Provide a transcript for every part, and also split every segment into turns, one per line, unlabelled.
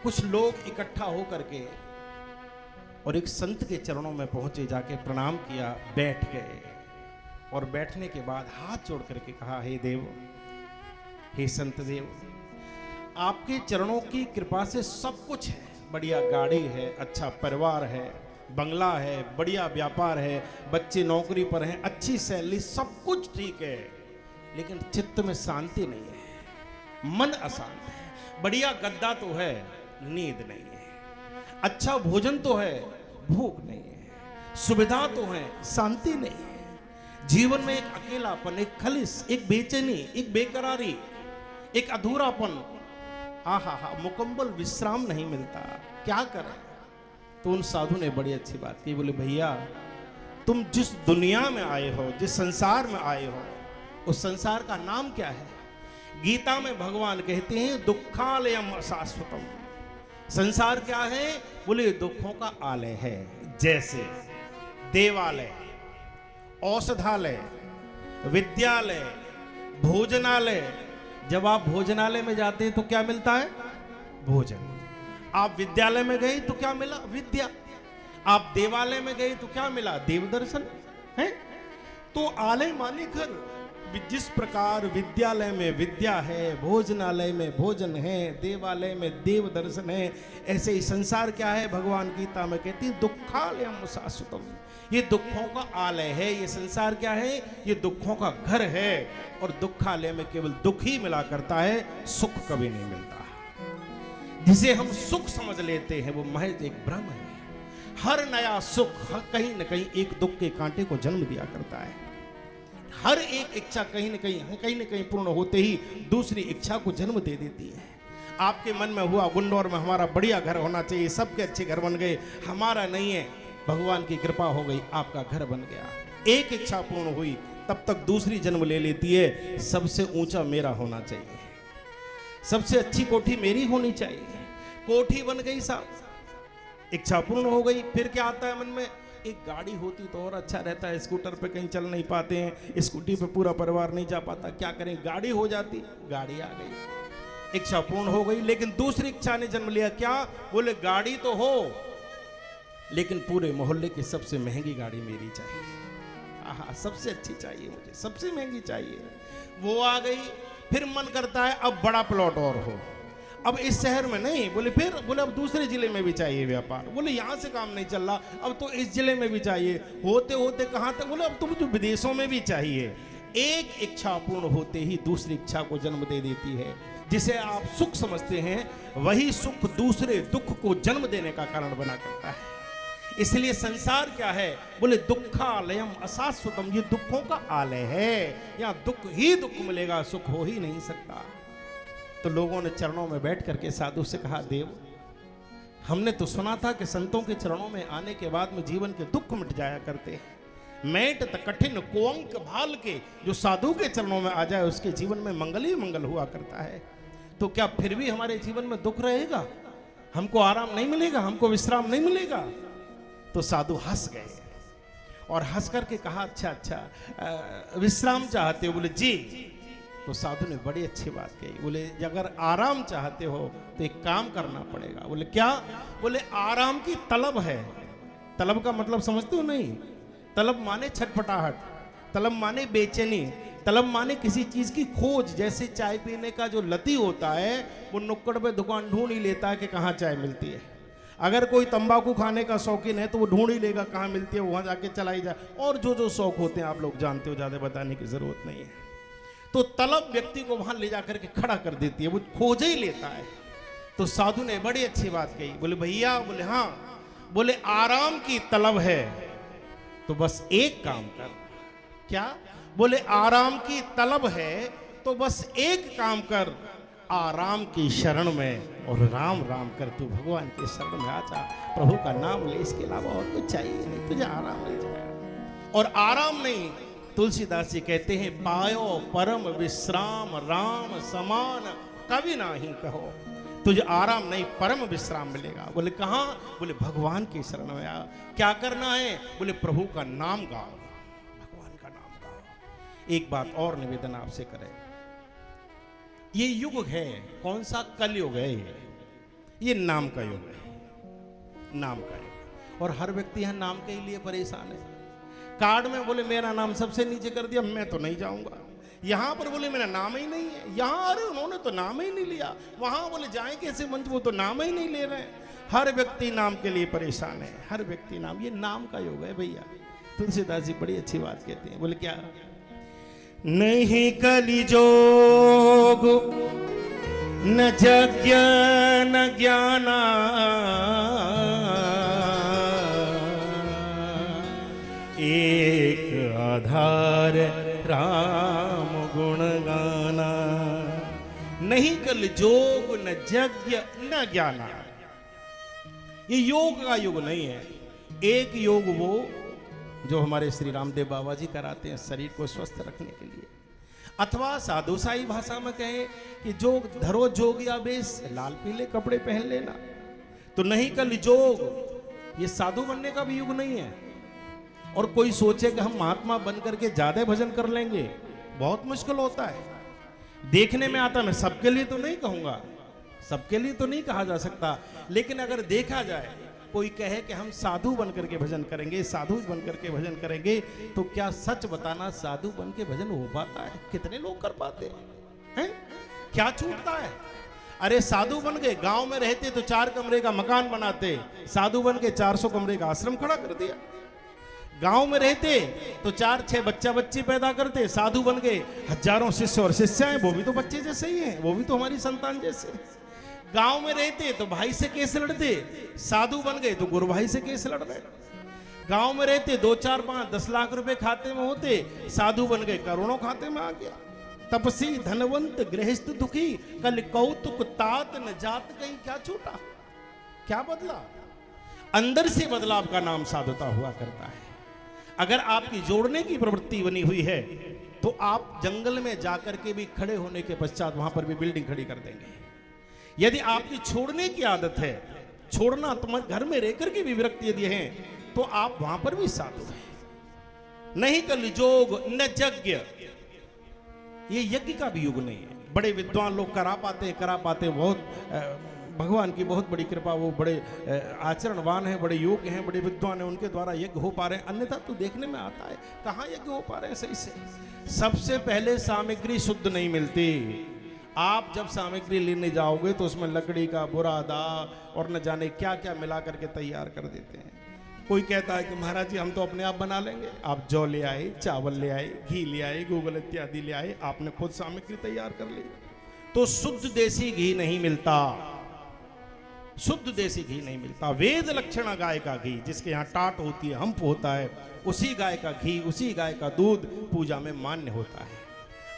कुछ लोग इकट्ठा हो करके और एक संत के चरणों में पहुंचे, जाके प्रणाम किया, बैठ गए और बैठने के बाद हाथ जोड़ करके कहा, हे देव, हे संत देव, आपके चरणों की कृपा से सब कुछ है। बढ़िया गाड़ी है, अच्छा परिवार है, बंगला है, बढ़िया व्यापार है, बच्चे नौकरी पर हैं, अच्छी सैलरी, सब कुछ ठीक है, लेकिन चित्त में शांति नहीं है, मन अशांत है। बढ़िया गद्दा तो है, नींद नहीं है, अच्छा भोजन तो है, भूख नहीं है, सुविधा तो है, शांति नहीं है। जीवन में एक अकेलापन, एक खलिश, एक बेचैनी, एक बेकरारी, एक अधूरापन, आहा, मुकम्मल विश्राम नहीं मिलता, क्या करें। तो उन साधु ने बड़ी अच्छी बात की, बोले भैया, तुम जिस दुनिया में आए हो, जिस संसार में आए हो, उस संसार का नाम क्या है? गीता में भगवान कहते हैं दुखालयम अशाश्वतम। संसार क्या है? बोले दुखों का आलय है। जैसे देवालय, औषधालय, विद्यालय, भोजनालय। जब आप भोजनालय में जाते हैं तो क्या मिलता है? भोजन। आप विद्यालय में गए तो क्या मिला? विद्या। आप देवालय में गए तो क्या मिला? देव दर्शन है। तो आलय माने घर। जिस प्रकार विद्यालय में विद्या है, भोजनालय में भोजन है, देवालय में देव दर्शन है, ऐसे ही संसार क्या है? भगवान गीता में कहती है दुखालयम शाश्वतम। ये दुखों का आलय है। ये संसार क्या है? ये दुखों का घर है। और दुखालय में केवल दुख ही मिला करता है, सुख कभी नहीं मिलता। जिसे हम सुख समझ लेते हैं वो महज एक भ्रम है। हर नया सुख कहीं न कहीं एक दुख के कांटे को जन्म दिया करता है। हर एक इच्छा कहीं न कहीं पूर्ण होते ही दूसरी इच्छा को जन्म दे देती है। आपके मन में हुआ गुन्नौर में हमारा बढ़िया घर होना चाहिए, सबके अच्छे घर बन गए, हमारा नहीं है, भगवान की कृपा हो गई, आपका घर बन गया। एक इच्छा पूर्ण हुई, तब तक दूसरी जन्म ले लेती है। सबसे ऊंचा मेरा होना चाहिए, सबसे अच्छी कोठी मेरी होनी चाहिए। कोठी बन गई साहब, इच्छा पूर्ण हो गई। फिर क्या आता है मन में? एक गाड़ी होती तो और अच्छा रहता है। स्कूटर पे कहीं चल नहीं पाते हैं, स्कूटी पे पूरा परिवार नहीं जा पाता, क्या करें? गाड़ी हो जाती। गाड़ी आ गई, इच्छा पूर्ण हो गई। लेकिन दूसरी इच्छा ने जन्म लिया। क्या? बोले गाड़ी तो हो, लेकिन पूरे मोहल्ले की सबसे महंगी गाड़ी मेरी चाहिए। आहा, सबसे अच्छी चाहिए मुझे, सबसे महंगी चाहिए। वो आ गई। फिर मन करता है अब बड़ा प्लॉट और हो, अब इस शहर में नहीं, बोले फिर बोले अब दूसरे जिले में भी चाहिए व्यापार, बोले यहाँ से काम नहीं चल रहा, अब तो इस जिले में भी चाहिए। होते होते कहाँ तक? बोले अब तो मुझे विदेशों में भी चाहिए। एक इच्छा पूर्ण होते ही दूसरी इच्छा को जन्म दे देती है। जिसे आप सुख समझते हैं, वही सुख दूसरे दुख को जन्म देने का कारण बना करता है। इसलिए संसार क्या है? बोले दुखालयम अशाश्वतम। ये दुखों का आलय है, यहाँ दुख ही दुख मिलेगा, सुख हो ही नहीं सकता। तो लोगों ने चरणों में बैठ करके साधु से कहा, देव, हमने तो सुना था कि संतों के चरणों में आने के बाद में जीवन के दुख मिट जाया करते हैं। मैट त कठिन कुअंक भाल के, जो साधु के चरणों में आ जाए उसके जीवन में मंगल ही मंगल हुआ करता है। तो क्या फिर भी हमारे जीवन में दुख रहेगा? हमको आराम नहीं मिलेगा? हमको विश्राम नहीं मिलेगा? तो साधु हंस गए और हंस करके कहा, अच्छा विश्राम चाहते हो? बोले जी। तो साधु ने बड़ी अच्छी बात कही। बोले अगर आराम चाहते हो तो एक काम करना पड़ेगा। बोले क्या? बोले आराम की तलब है। तलब का मतलब समझते हो? नहीं। तलब माने छटपटाहट, तलब माने बेचैनी, तलब माने किसी चीज की खोज। जैसे चाय पीने का जो लती होता है, वो नुक्कड़ पे दुकान ढूंढ ही लेता है कि कहाँ चाय मिलती है। अगर कोई तंबाकू खाने का शौकीन है तो वो ढूंढ ही लेगा कहाँ मिलती है, वहां जाके चलाई जाए। और जो जो शौक होते हैं आप लोग जानते हो, ज्यादा बताने की जरूरत नहीं है। तो तलब व्यक्ति को वहां ले जाकर के खड़ा कर देती है, वो खोज ही लेता है। तो साधु ने बड़ी अच्छी बात कही। बोले भैया, बोले हाँ, बोले आराम की तलब है तो बस एक काम कर। क्या? बोले आराम की तलब है तो बस एक काम कर, आराम की शरण में और राम राम कर तू भगवान के शरण में आ जा, प्रभु का नाम ले, इसके अलावा और कुछ चाहिए नहीं, तुझे आराम मिल जाएगा। और आराम नहीं, तुलसीदास जी कहते हैं, पायो परम विश्राम राम समान कभी नाही कहो। तुझे आराम नहीं, परम विश्राम मिलेगा। बोले कहाँ? बोले भगवान की शरण में आ। क्या करना है? बोले प्रभु का नाम गाओ, भगवान का नाम गाओ। एक बात और निवेदन आपसे करें, ये युग है, कौन सा? कलयुग है। ये नाम का युग है, नाम का युग। और हर व्यक्ति यहाँ नाम के लिए परेशान है। कार्ड में बोले मेरा नाम सबसे नीचे कर दिया, मैं तो नहीं जाऊंगा। यहाँ पर बोले मेरा नाम ही नहीं है, यहाँ अरे उन्होंने तो नाम ही नहीं लिया, वहां बोले जाए कैसे मंच, वो तो नाम ही नहीं ले रहे। हर व्यक्ति नाम के लिए परेशान है, हर व्यक्ति नाम, ये नाम का योग है भैया। तुलसीदास जी बड़ी अच्छी बात कहते हैं, बोले क्या, नहीं कलिजोग न यज्ञ न ज्ञाना, एक आधार राम गुण गाना। नहीं कलिजोग न यज्ञ न ज्ञाना, ये योग का युग नहीं है। एक योग वो जो हमारे श्री रामदेव बाबा जी कराते हैं शरीर को स्वस्थ रखने के लिए, अथवा साधुसाई भाषा में कहे कि जोग धरो जोगिया बेस, लाल पीले कपड़े पहन लेना। तो नहीं कल जोग, ये साधु बनने का भी युग नहीं है। और कोई सोचे कि हम महात्मा बन करके ज्यादा भजन कर लेंगे, बहुत मुश्किल होता है। देखने में आता, मैं सबके लिए तो नहीं कहूंगा, सबके लिए तो नहीं कहा जा सकता, लेकिन अगर देखा जाए, कोई कहे कि हम साधु बन करके भजन करेंगे, साधु बन करके भजन करेंगे, तो क्या सच बताना साधु बन के भजन हो पाता है? कितने लोग कर पाते हैं? क्या छूटता है? अरे साधु बन गए, गांव में रहते तो 4 कमरे का मकान बनाते, साधु बन के 400 कमरे का आश्रम खड़ा कर दिया। गांव में रहते तो 4-6 बच्चा बच्ची पैदा करते, साधु बन गए, हजारों शिष्य और शिष्याएं, वो भी तो बच्चे जैसे ही हैं, वो भी तो हमारी संतान जैसे। गांव में रहते तो भाई से केस लड़ते, साधु बन गए तो गुरु भाई से केस लड़ रहे। गांव में रहते 2, 4, 5, 10 लाख रुपए खाते में होते, साधु बन गए करोड़ों खाते में आ गया। तपसी धनवंत गृहस्थ दुखी, कल कौतुक तात न जात, कहीं क्या छूटा, क्या बदला? अंदर से बदलाव का नाम साधुता हुआ करता है। अगर आपकी जोड़ने की प्रवृत्ति बनी हुई है तो आप जंगल में जाकर के भी खड़े होने के पश्चात वहां पर भी बिल्डिंग खड़ी कर देंगे। यदि आपकी छोड़ने की आदत है, छोड़ना, तुम्हारे घर में रहकर के भी विरक्ति यदि है, तो आप वहां पर भी साधु हैं। नहीं कलिजोग न यज्ञ, ये यज्ञ का भी युग नहीं है। बड़े विद्वान लोग करा पाते बहुत, भगवान की बहुत बड़ी कृपा, वो बड़े आचरणवान हैं, बड़े योग्य हैं, बड़े विद्वान हैं, उनके द्वारा यज्ञ हो पा रहे हैं। अन्यथा तो देखने में आता है कहाँ यज्ञ हो पा रहे हैं सही से। सबसे पहले सामग्री शुद्ध नहीं मिलती। आप जब सामग्री लेने जाओगे तो उसमें लकड़ी का बुरादा और न जाने क्या क्या मिला करके तैयार कर देते हैं। कोई कहता है कि महाराज जी हम तो अपने आप बना लेंगे। आप जौ ले आए, चावल ले आए, घी ले आए, गूगल इत्यादि ले आए, आपने खुद सामग्री तैयार कर ली, तो शुद्ध देसी घी नहीं मिलता। शुद्ध देसी घी नहीं मिलता। वेद लक्षणा गाय का घी, जिसके यहाँ टाट होती है, हम्प होता है, उसी गाय का घी, उसी गाय का दूध पूजा में मान्य होता है।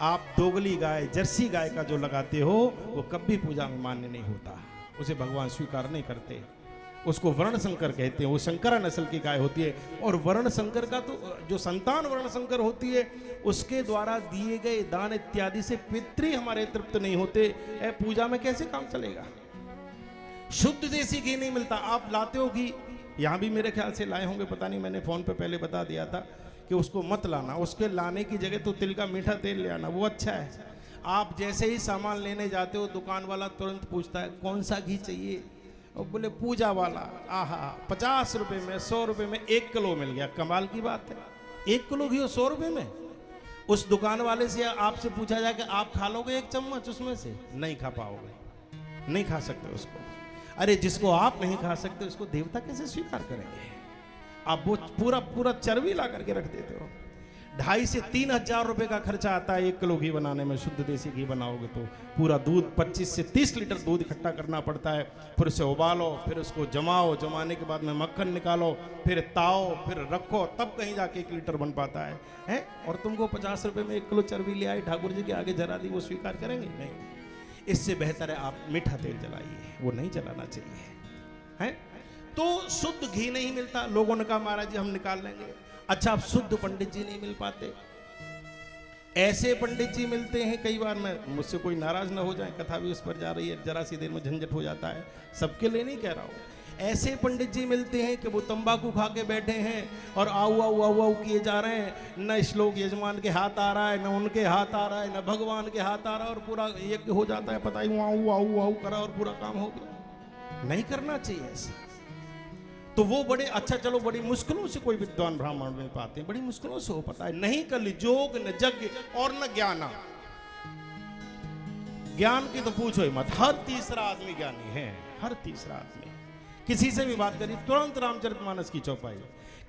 आप दोगली गाय, जर्सी गाय का जो लगाते हो, वो कभी पूजा में मान्य नहीं होता, उसे भगवान स्वीकार नहीं करते। उसको वर्ण शंकर कहते हैं, वो शंकरा नस्ल की गाय होती है। और वर्ण शंकर का तो जो संतान वर्ण शंकर होती है, उसके द्वारा दिए गए दान इत्यादि से पितृ हमारे तृप्त नहीं होते, पूजा में कैसे काम चलेगा? शुद्ध देसी घी नहीं मिलता। आप लाते हो घी, यहाँ भी मेरे ख्याल से लाए होंगे, पता नहीं, मैंने फोन पे पहले बता दिया था कि उसको मत लाना। उसके लाने की जगह तो तिल का मीठा तेल ले आना, वो अच्छा है। आप जैसे ही सामान लेने जाते हो, दुकान वाला तुरंत पूछता है कौन सा घी चाहिए, और बोले पूजा वाला। आहा, 50 रुपए में, 100 रुपए में 1 किलो मिल गया, कमाल की बात है। 1 किलो घी 100 रुपए में। उस दुकान वाले से आपसे पूछा जाए कि आप खा लोगे 1 चम्मच उसमें से? नहीं खा पाओगे, नहीं खा सकते उसको। अरे जिसको आप नहीं खा सकते उसको देवता कैसे स्वीकार करेंगे? आप वो पूरा चर्बी ला करके रख देते हो। 2,500 से 3,000 रुपए का खर्चा आता है 1 किलो घी बनाने में। शुद्ध देसी घी बनाओगे तो पूरा दूध 25 से 30 लीटर दूध इकट्ठा करना पड़ता है, फिर उसे उबालो, फिर उसको जमाओ, जमाने के बाद में मक्खन निकालो, फिर ताओ, फिर रखो, तब कहीं जाके 1 लीटर बन पाता है? और तुमको 50 रुपए में 1 किलो चर्बी ले आए, ठाकुर जी के आगे जरा दी, वो स्वीकार करेंगे? नहीं। इससे बेहतर है आप मीठा तेल जलाइए, वो नहीं जलाना चाहिए, है? तो शुद्ध घी नहीं मिलता। लोगों ने कहा महाराज जी हम निकाल लेंगे। अच्छा, अब शुद्ध पंडित जी नहीं मिल पाते। ऐसे पंडित जी मिलते हैं, कई बार, मैं, मुझसे कोई नाराज ना हो जाए, कथा भी उस पर जा रही है, जरा सी देर में झंझट हो जाता है, सबके लिए नहीं कह रहा हूं। ऐसे पंडित जी मिलते हैं कि वो तंबाकू खा के बैठे हैं और आऊ आऊ आऊ आऊ किए जा रहे हैं, न श्लोक यजमान के हाथ आ रहा है, न उनके हाथ आ रहा है, न भगवान के हाथ आ रहा है, और पूरा यज्ञ हो जाता है, पता ही आऊ आऊ आऊ करा और पूरा काम हो गया। नहीं करना चाहिए ऐसा। तो वो बड़े अच्छा, चलो बड़ी मुश्किलों से कोई विद्वान ब्राह्मण में पाते हैं, बड़ी मुश्किलों से हो पाता है। नहीं कल जोग न यज्ञ और न ज्ञाना। ज्ञान की तो पूछो ही मत, हर तीसरा आदमी ज्ञानी है, हर तीसरा आदमी। किसी से भी बात करिए तुरंत रामचरितमानस की चौपाई,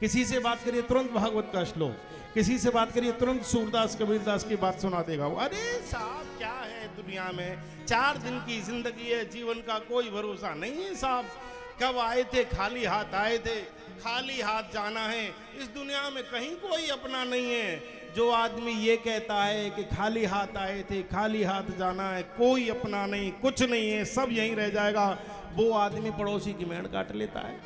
किसी से बात करिए तुरंत भागवत का श्लोक, किसी से बात करिए तुरंत सूरदास कबीरदास की बात सुना देगा वो। अरे साहब क्या है दुनिया में, 4 दिन की जिंदगी है, जीवन का कोई भरोसा नहीं है साहब। कब आए थे खाली हाथ आए थे, खाली हाथ जाना है। इस दुनिया में कहीं कोई अपना नहीं है। जो आदमी ये कहता है कि खाली हाथ आए थे, खाली हाथ जाना है, कोई अपना नहीं, कुछ नहीं है, सब यहीं रह जाएगा, वो आदमी पड़ोसी की मेड़ काट लेता है,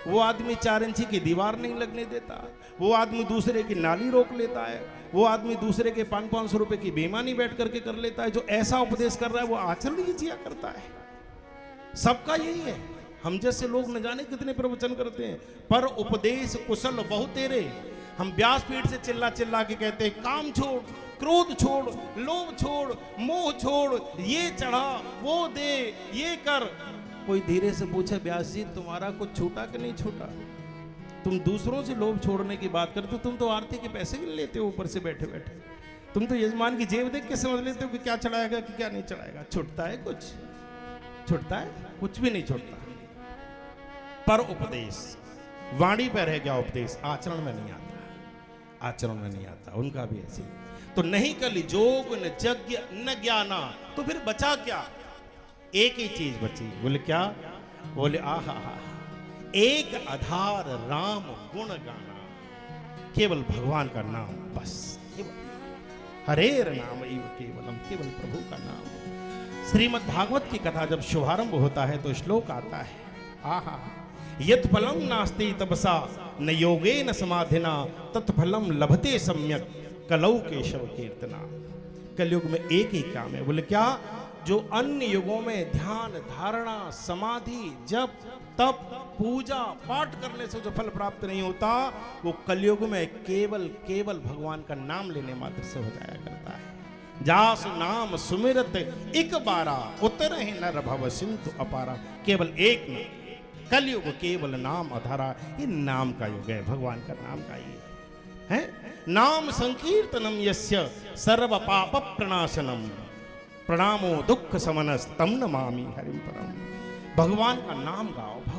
वो आदमी 4 इंची की दीवार नहीं लगने देता, वो आदमी दूसरे की नाली रोक लेता है, वो आदमी दूसरे के 500-500 रुपए की बेईमानी बैठ करके कर लेता है। जो ऐसा उपदेश कर रहा है वो आचरण ही जिया करता है। सबका यही है। हम जैसे लोग न जाने कितने प्रवचन करते हैं, पर उपदेश कुशल बहु तेरे। हम व्यासपीठ से चिल्ला चिल्ला के कहते हैं काम छोड़, क्रोध छोड़, लोभ छोड़, मोह छोड़, ये चढ़ा वो दे, ये कर। कोई धीरे से पूछे व्यास जी तुम्हारा कुछ छूटा कि नहीं छूटा? तुम दूसरों से लोभ छोड़ने की बात करते हो, तुम तो आरती के पैसे भी लेते हो ऊपर से बैठे बैठे। तुम तो यजमान की जेब देख के समझ लेते हो कि क्या चढ़ाएगा कि क्या नहीं चढ़ाएगा। छुटता है कुछ? छुटता है? कुछ भी नहीं छुटता। पर उपदेश वाणी पर है क्या उपदेश, आचरण में नहीं आता, आचरण में नहीं आता। उनका भी ऐसे। तो नहीं कली जोग न यज्ञ न ज्ञाना, तो फिर बचा क्या? एक ही चीज बची। बोले क्या? बोले आहा हा, एक आधार राम गुण गाना, केवल भगवान का नाम, बस हरेर नाम केवलम, केवल प्रभु का नाम। श्रीमद् भागवत की कथा जब शुभारंभ होता है तो श्लोक आता है, आहा यत् फलम नास्ति तपसा न योगे न समाधिना तत्फलम लभते सम्यक कलौ केशव कीर्तना। कलयुग में एक ही काम है। बोले क्या? जो अन्य युगों में ध्यान धारणा समाधि जप तप पूजा पाठ करने से जो फल प्राप्त नहीं होता, वो कलयुग में केवल केवल भगवान का नाम लेने मात्र से हो जाया करता है। जास नाम सुमिरत एक बारा उतर ही नर भव सिंधु अपारा। केवल एक नाम, कलयुग केवल नाम अधारा। ये नाम का युग है, भगवान का नाम का ये है। नाम संकीर्तनम यस्य सर्व पाप प्रणाशनम प्रणामो दुख समनस्तम नमामि हरिम परम। भगवान का नाम गाओ, भगवान